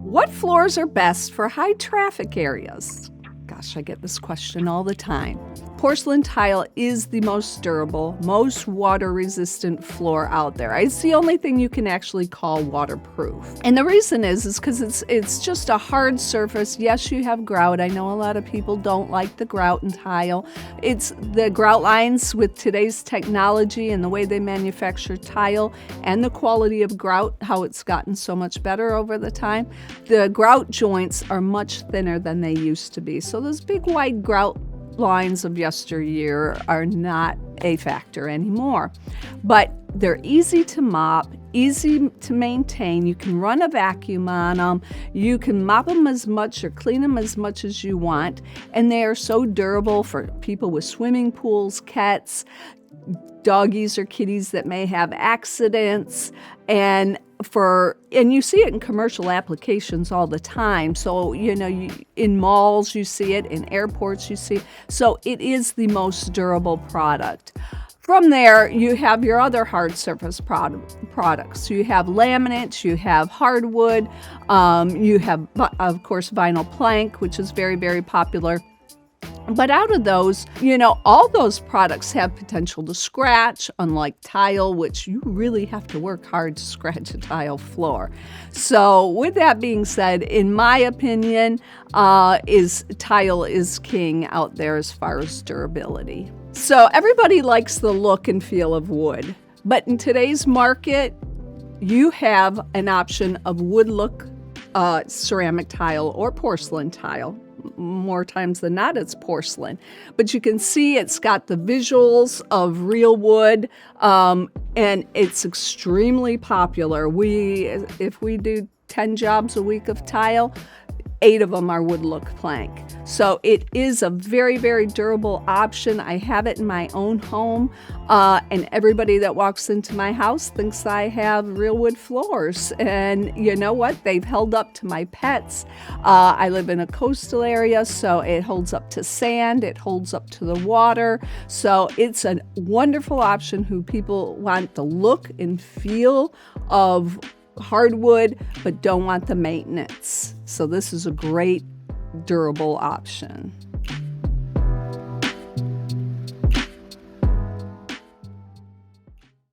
What floors are best for high traffic areas? Gosh, I get this question all the time. Porcelain tile is the most durable, most water-resistant floor out there. It's the only thing you can actually call waterproof. And the reason is because it's just a hard surface. Yes, you have grout. I know a lot of people don't like the grout in tile. It's the grout lines with today's technology and the way they manufacture tile and the quality of grout, how it's gotten so much better over the time. The grout joints are much thinner than they used to be. So those big wide grout lines of yesteryear are not a factor anymore. But they're easy to mop, easy to maintain. You can run a vacuum on them. You can mop them as much or clean them as much as you want. And they are so durable for people with swimming pools, cats, doggies or kitties that may have accidents, and you see it in commercial applications all the time. So, in malls you see it, in airports you see it. So it is the most durable product. From there, you have your other hard surface products. You have laminates, you have hardwood, you have, of course, vinyl plank, which is very, very popular. But out of those, all those products have potential to scratch, unlike tile, which you really have to work hard to scratch a tile floor. So with that being said, in my opinion, tile is king out there as far as durability. So everybody likes the look and feel of wood. But in today's market, you have an option of wood look ceramic tile or porcelain tile. More times than not, it's porcelain. But you can see it's got the visuals of real wood, and it's extremely popular. If we do 10 jobs a week of tile, 8 of them are wood look plank. So it is a very, very durable option. I have it in my own home, and everybody that walks into my house thinks I have real wood floors. And you know what? They've held up to my pets. I live in a coastal area, so it holds up to sand. It holds up to the water. So it's a wonderful option who people want the look and feel of hardwood but don't want the maintenance. So this is a great durable option.